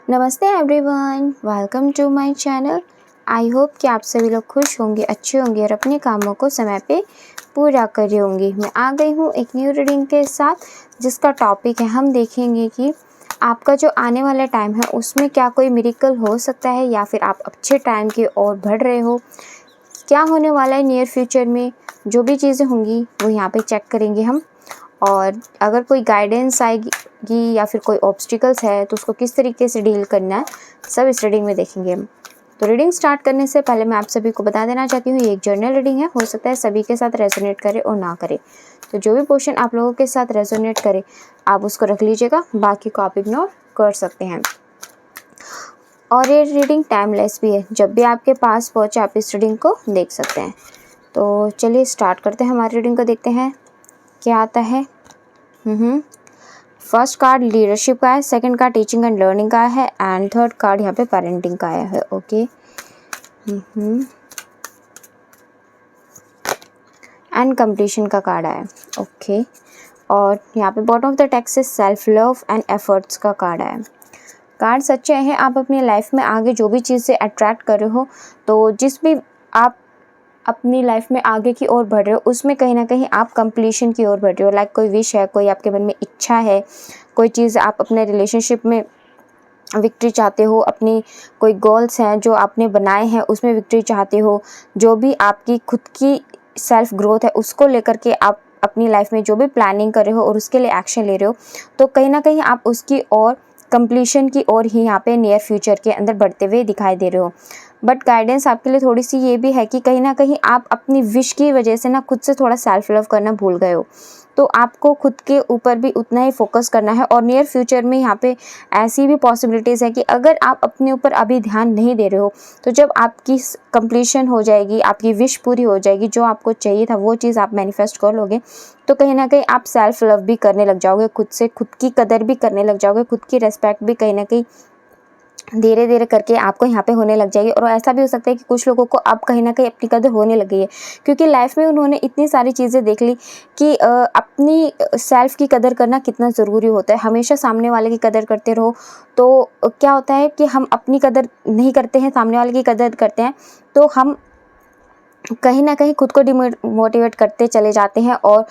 नमस्ते everyone, welcome to my channel. I hope कि आप सभी लोग खुश होंगे, अच्छे होंगे और अपने कामों को समय पे पूरा कर रहे होंगे। मैं आ गई हूँ एक न्यू रीडिंग के साथ, जिसका टॉपिक है हम देखेंगे कि आपका जो आने वाला टाइम है उसमें क्या कोई मिरेकल हो सकता है या फिर आप अच्छे टाइम की ओर बढ़ रहे हो। क्या होने वाला है नियर फ्यूचर में, जो भी चीज़ें होंगी वो यहाँ पे चेक करेंगे हम। और अगर कोई गाइडेंस आएगी या फिर कोई ऑब्स्टिकल्स है तो उसको किस तरीके से डील करना है, सब इस रीडिंग में देखेंगे हम। तो रीडिंग स्टार्ट करने से पहले मैं आप सभी को बता देना चाहती हूँ, ये एक जर्नल रीडिंग है, हो सकता है सभी के साथ रेजोनेट करे और ना करे। तो जो भी पोर्शन आप लोगों के साथ रेजोनेट करे आप उसको रख लीजिएगा, बाकी को आप इग्नोर कर सकते हैं। और ये रीडिंग टाइमलेस भी है, जब भी आपके पास पहुँचे आप इस रीडिंग को देख सकते हैं। तो चलिए स्टार्ट करते हैं, हमारी रीडिंग को देखते हैं क्या आता है। फर्स्ट कार्ड लीडरशिप का है, second card teaching and learning का है एंड थर्ड कार्ड यहाँ पे पेरेंटिंग का आया है। ओके, एंड कंप्लीशन का कार्ड आया है। ओके, और यहाँ पे बॉटम ऑफ द टेक्स्ट से सेल्फ लव एंड एफर्ट्स का कार्ड आया है। कार्ड सच्चे हैं, आप अपनी लाइफ में आगे जो भी चीज़ से अट्रैक्ट कर रहे हो, तो जिस भी आप अपनी लाइफ में आगे की ओर बढ़ रहे हो उसमें कहीं ना कहीं आप कंप्लीशन की ओर बढ़ रहे हो। लाइक कोई विश है, कोई आपके मन में इच्छा है, कोई चीज़ आप अपने रिलेशनशिप में विक्ट्री चाहते हो, अपनी कोई गोल्स हैं जो आपने बनाए हैं उसमें विक्ट्री चाहते हो, जो भी आपकी खुद की सेल्फ ग्रोथ है उसको लेकर के आप अपनी लाइफ में जो भी प्लानिंग कर रहे हो और उसके लिए एक्शन ले रहे हो, तो कहीं ना कहीं आप उसकी ओर कंप्लीशन की ओर ही यहाँ पे नियर फ्यूचर के अंदर बढ़ते हुए दिखाई दे रहे हो। बट गाइडेंस आपके लिए थोड़ी सी ये भी है कि कहीं ना कहीं आप अपनी विश की वजह से ना खुद से थोड़ा सेल्फ लव करना भूल गए हो, तो आपको खुद के ऊपर भी उतना ही फोकस करना है। और नियर फ्यूचर में यहाँ पे ऐसी भी पॉसिबिलिटीज़ है कि अगर आप अपने ऊपर अभी ध्यान नहीं दे रहे हो, तो जब आपकी कंप्लीशन हो जाएगी, आपकी विश पूरी हो जाएगी, जो आपको चाहिए था वो चीज़ आप मैनिफेस्ट कर लोगे, तो कहीं ना कहीं आप सेल्फ लव भी करने लग जाओगे, खुद से खुद की कदर भी करने लग जाओगे, खुद की रेस्पेक्ट भी कहीं ना कहीं धीरे धीरे करके आपको यहाँ पे होने लग जाएगी। और ऐसा भी हो सकता है कि कुछ लोगों को अब कहीं ना कहीं अपनी कदर होने लग गई है, क्योंकि लाइफ में उन्होंने इतनी सारी चीज़ें देख ली कि अपनी सेल्फ की कदर करना कितना ज़रूरी होता है। हमेशा सामने वाले की कदर करते रहो तो क्या होता है कि हम अपनी कदर नहीं करते हैं, सामने वाले की कदर करते हैं, तो हम कहीं ना कहीं खुद को डिमोटिवेट करते चले जाते हैं। और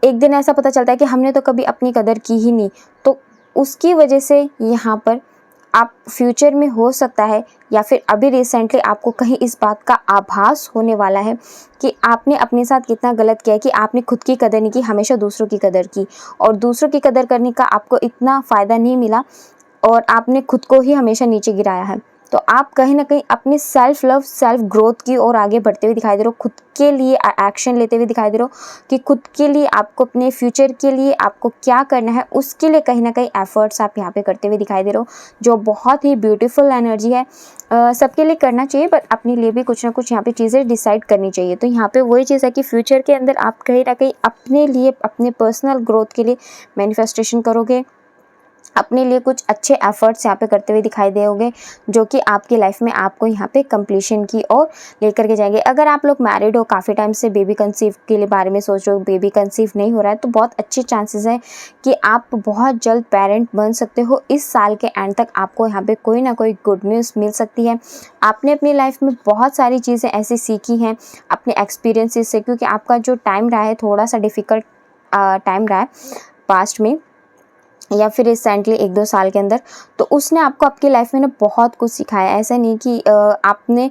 एक दिन ऐसा पता चलता है कि हमने तो कभी अपनी कदर की ही नहीं। तो उसकी वजह से यहाँ पर आप फ्यूचर में हो सकता है या फिर अभी रिसेंटली आपको कहीं इस बात का आभास होने वाला है कि आपने अपने साथ कितना गलत किया है कि आपने खुद की कदर नहीं की, हमेशा दूसरों की कदर की, और दूसरों की कदर करने का आपको इतना फ़ायदा नहीं मिला और आपने खुद को ही हमेशा नीचे गिराया है। तो आप कहीं ना कहीं अपनी सेल्फ लव, सेल्फ ग्रोथ की ओर आगे बढ़ते हुए दिखाई दे रहे हो, खुद के लिए एक्शन लेते हुए दिखाई दे रहे हो कि खुद के लिए आपको अपने फ्यूचर के लिए आपको क्या करना है, उसके लिए कहीं ना कहीं एफर्ट्स आप यहाँ पे करते हुए दिखाई दे रहे हो, जो बहुत ही ब्यूटीफुल एनर्जी है। सबके लिए करना चाहिए, बट अपने लिए भी कुछ ना कुछ यहाँ पे चीज़ें डिसाइड करनी चाहिए। तो यहाँ पे वही चीज़ है कि फ्यूचर के अंदर आप कहीं ना कहीं अपने लिए, अपने पर्सनल ग्रोथ के लिए मैनिफेस्टेशन करोगे, अपने लिए कुछ अच्छे एफर्ट्स यहाँ पे करते हुए दिखाई दोगे, जो कि आपकी लाइफ में आपको यहाँ पे कंप्लीशन की ओर लेकर के जाएंगे। अगर आप लोग मैरिड हो, काफ़ी टाइम से बेबी कंसीव के लिए बारे में सोच रहे हो, बेबी कंसीव नहीं हो रहा है, तो बहुत अच्छे चांसेस हैं कि आप बहुत जल्द पेरेंट बन सकते हो। इस साल के एंड तक आपको यहाँ पे कोई ना कोई गुड न्यूज़ मिल सकती है। आपने अपनी लाइफ में बहुत सारी चीज़ें ऐसी सीखी हैं अपने एक्सपीरियंसेस से, क्योंकि आपका जो टाइम रहा है थोड़ा सा डिफ़िकल्ट टाइम रहा है पास्ट में या फिर रिसेंटली 1-2 साल के अंदर, तो उसने आपको आपकी लाइफ में ना बहुत कुछ सिखाया है। ऐसा नहीं कि आपने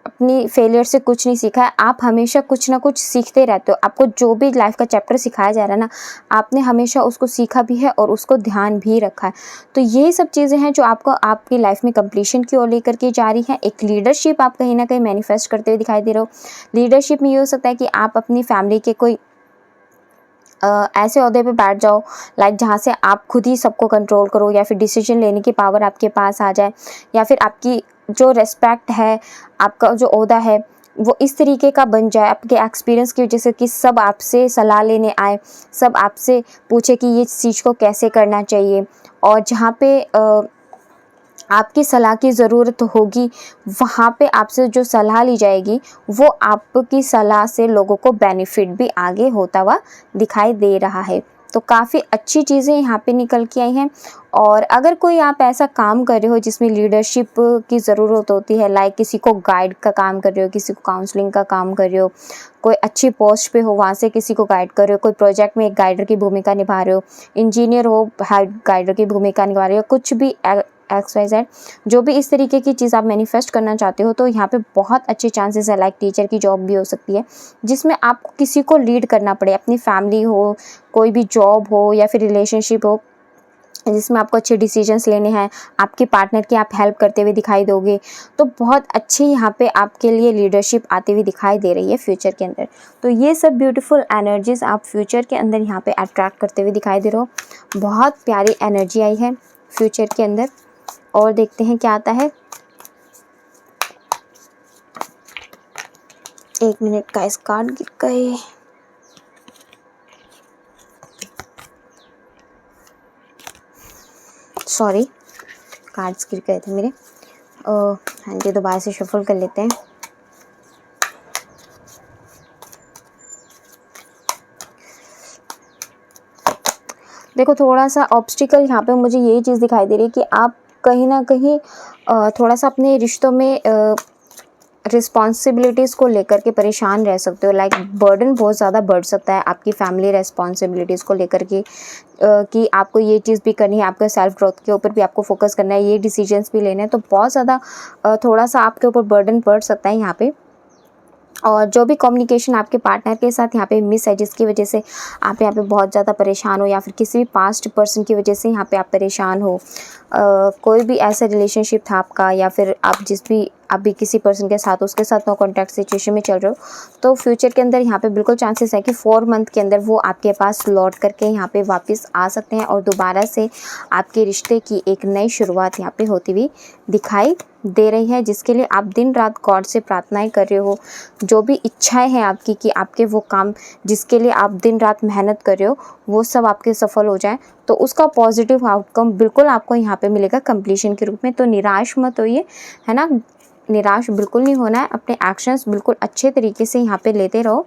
अपनी फेलियर से कुछ नहीं सीखा है, आप हमेशा कुछ ना कुछ सीखते रहते हो। आपको जो भी लाइफ का चैप्टर सिखाया जा रहा है ना, आपने हमेशा उसको सीखा भी है और उसको ध्यान भी रखा है। तो यही सब चीज़ें हैं जो आपको आपकी लाइफ में कंप्लीशन की ओर लेकर के जा रही हैं। एक लीडरशिप आप कहीं ना कहीं मैनिफेस्ट करते हुए दिखाई दे रहे हो। लीडरशिप में ये हो सकता है कि आप अपनी फैमिली के कोई ऐसे ओहदे पे बैठ जाओ, लाइक जहाँ से आप खुद ही सबको कंट्रोल करो, या फिर डिसीजन लेने की पावर आपके पास आ जाए, या फिर आपकी जो रिस्पेक्ट है, आपका जो ओहदा है वो इस तरीके का बन जाए आपके एक्सपीरियंस की वजह से कि सब आपसे सलाह लेने आए, सब आपसे पूछे कि ये चीज़ को कैसे करना चाहिए। और जहाँ पे आपकी सलाह की ज़रूरत होगी, वहाँ पे आपसे जो सलाह ली जाएगी वो आपकी सलाह से लोगों को बेनिफिट भी आगे होता हुआ दिखाई दे रहा है। तो काफ़ी अच्छी चीज़ें यहाँ पे निकल के आई हैं। और अगर कोई आप ऐसा काम कर रहे हो जिसमें लीडरशिप की ज़रूरत होती है, लाइक किसी को गाइड का काम कर रहे हो, किसी को काउंसलिंग का काम कर रहे हो, कोई अच्छी पोस्ट पे हो वहाँ से किसी को गाइड कर रहे हो, कोई प्रोजेक्ट में एक गाइडर की भूमिका निभा रहे हो, इंजीनियर हो गाइडर की भूमिका निभा रहे हो, कुछ भी XYZ जो भी इस तरीके की चीज़ आप मैनिफेस्ट करना चाहते हो, तो यहाँ पे बहुत अच्छे चांसेस है। लाइक टीचर की जॉब भी हो सकती है जिसमें आपको किसी को लीड करना पड़े, अपनी फैमिली हो, कोई भी जॉब हो या फिर रिलेशनशिप हो जिसमें आपको अच्छे डिसीजंस लेने हैं, आपके पार्टनर की आप हेल्प करते हुए दिखाई दोगे, तो बहुत अच्छी यहाँ पे आपके लिए लीडरशिप आती हुई दिखाई दे रही है फ्यूचर के अंदर। तो ये सब ब्यूटीफुल एनर्जीज आप फ्यूचर के अंदर यहाँ पे अट्रैक्ट करते हुए दिखाई दे रहे हो। बहुत प्यारी एनर्जी आई है फ्यूचर के अंदर। और देखते हैं क्या आता है। 1 मिनट का इस कार्ड गिर गए। सॉरी, कार्ड्स गिर गए थे मेरे। हाँ जी, दोबारा से शफल कर लेते हैं। देखो, थोड़ा सा ऑब्स्टिकल यहाँ पे मुझे यही चीज़ दिखाई दे रही है कि आप कहीं ना कहीं थोड़ा सा अपने रिश्तों में रिस्पॉन्सिबिलिटीज़ को लेकर के परेशान रह सकते हो। लाइक बर्डन बहुत ज़्यादा बढ़ सकता है आपकी फैमिली रिस्पॉन्सिबिलिटीज़ को लेकर के, कि आपको ये चीज़ भी करनी है, आपका सेल्फ ग्रोथ के ऊपर भी आपको फोकस करना है, ये डिसीजंस भी लेने हैं, तो बहुत ज़्यादा थोड़ा सा आपके ऊपर बर्डन पड़ सकता है यहाँ पे। और जो भी कम्युनिकेशन आपके पार्टनर के साथ यहाँ पे मिस है, जिसकी वजह से आप यहाँ पे बहुत ज़्यादा परेशान हो, या फिर किसी भी पास्ट पर्सन की वजह से यहाँ पे आप परेशान हो, कोई भी ऐसा रिलेशनशिप था आपका, या फिर आप जिस भी अभी किसी पर्सन के साथ उसके साथ नो कॉन्टैक्ट सिचुएशन में चल रहे हो, तो फ्यूचर के अंदर यहाँ पे बिल्कुल चांसेस है कि 4 मंथ के अंदर वो आपके पास लौट करके यहाँ पे वापस आ सकते हैं और दोबारा से आपके रिश्ते की एक नई शुरुआत यहाँ पे होती हुई दिखाई दे रही है, जिसके लिए आप दिन रात गॉड से प्रार्थनाएं कर रहे हो। जो भी इच्छाएं हैं आपकी कि आपके वो काम जिसके लिए आप दिन रात मेहनत कर रहे हो वो सब आपके सफल हो जाए, तो उसका पॉजिटिव आउटकम बिल्कुल आपको यहाँ पे मिलेगा कंप्लीशन के रूप में। तो निराश मत होइए, है ना, निराश बिल्कुल नहीं होना है। अपने एक्शंस बिल्कुल अच्छे तरीके से यहाँ पे लेते रहो।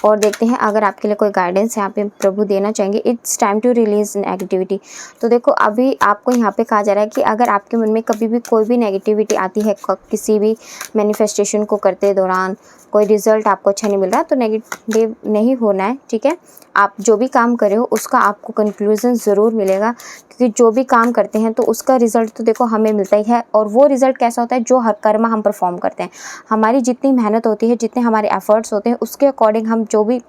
और देखते हैं अगर आपके लिए कोई गाइडेंस यहाँ पे प्रभु देना चाहेंगे। It's time to release negativity. तो देखो, अभी आपको यहाँ पे कहा जा रहा है कि अगर आपके मन में कभी भी कोई भी नेगेटिविटी आती है, किसी भी मैनिफेस्टेशन को करते दौरान कोई रिज़ल्ट आपको अच्छा नहीं मिल रहा, तो नेगेटिव नहीं होना है, ठीक है। आप जो भी काम कर रहे हो उसका आपको कंक्लूजन ज़रूर मिलेगा, क्योंकि जो भी काम करते हैं तो उसका रिज़ल्ट तो देखो हमें मिलता ही है। और वो रिज़ल्ट कैसा होता है, जो हर कर्म हम परफॉर्म करते हैं, हमारी जितनी मेहनत होती है, जितने हमारे एफर्ट्स होते हैं, उसके अकॉर्डिंग हम जो भी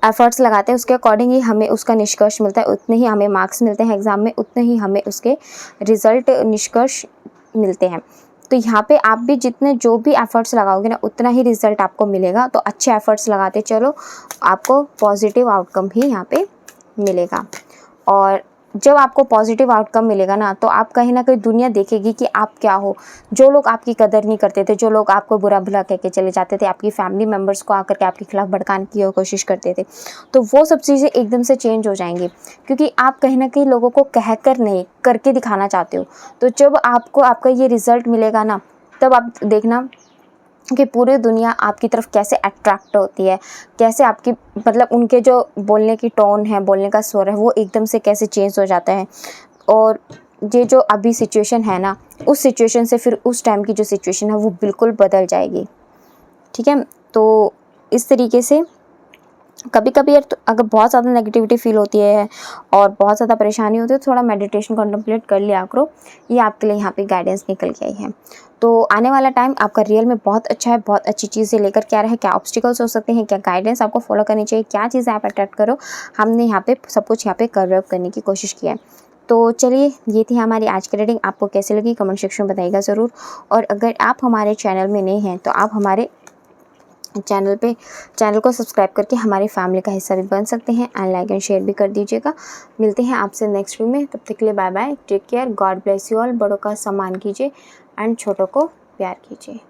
एफर्ट्स लगाते हैं उसके अकॉर्डिंग ही हमें उसका निष्कर्ष मिलता है, उतने ही हमें मार्क्स मिलते हैं एग्ज़ाम में, उतने ही हमें उसके रिज़ल्ट निष्कर्ष मिलते हैं। तो यहाँ पे आप भी जितने जो भी एफर्ट्स लगाओगे ना, उतना ही रिज़ल्ट आपको मिलेगा। तो अच्छे एफर्ट्स लगाते चलो, आपको पॉजिटिव आउटकम ही यहाँ पे मिलेगा। और जब आपको पॉजिटिव आउटकम मिलेगा ना, तो आप कहीं ना कहीं दुनिया देखेगी कि आप क्या हो। जो लोग आपकी कदर नहीं करते थे, जो लोग आपको बुरा भला कह के चले जाते थे, आपकी फैमिली मेम्बर्स को आकर के आपके खिलाफ भड़काने की कोशिश करते थे, तो वो सब चीज़ें एकदम से चेंज हो जाएंगी, क्योंकि आप कहीं ना कहीं लोगों को कहकर नहीं करके दिखाना चाहते हो। तो जब आपको आपका ये रिज़ल्ट मिलेगा ना, तब आप देखना कि पूरी दुनिया आपकी तरफ कैसे अट्रैक्ट होती है, कैसे आपकी मतलब उनके जो बोलने की टोन है, बोलने का स्वर है, वो एकदम से कैसे चेंज हो जाता है। और ये जो अभी सिचुएशन है ना, उस सिचुएशन से फिर उस टाइम की जो सिचुएशन है वो बिल्कुल बदल जाएगी, ठीक है। तो इस तरीके से कभी कभी यार, तो अगर बहुत ज़्यादा नेगेटिविटी फील होती है और बहुत ज़्यादा परेशानी होती है, तो थोड़ा मेडिटेशन कॉन्टम्पलेट कर लिया करो। ये आपके लिए यहाँ पे गाइडेंस निकल के आई है। तो आने वाला टाइम आपका रियल में बहुत अच्छा है, बहुत अच्छी चीज़ें लेकर के आ रहा है। क्या ऑब्स्टिकल्स हो सकते हैं, क्या गाइडेंस आपको फॉलो करनी चाहिए, क्या चीज़ें आप अट्रैक्ट करो, हमने यहाँ पे सब कुछ यहाँ पे कवर अप करने की कोशिश की है। तो चलिए, ये थी हमारी आज की रीडिंग। आपको कैसे लगी कमेंट सेक्शन में बताइएगा ज़रूर। और अगर आप हमारे चैनल में नए हैं, तो आप हमारे चैनल को सब्सक्राइब करके हमारी फैमिली का हिस्सा भी बन सकते हैं, एंड लाइक एंड शेयर भी कर दीजिएगा। मिलते हैं आपसे नेक्स्ट वीडियो में, तब तक के लिए bye bye, take care, God bless you all. बड़ों का सम्मान कीजिए एंड छोटों को प्यार कीजिए।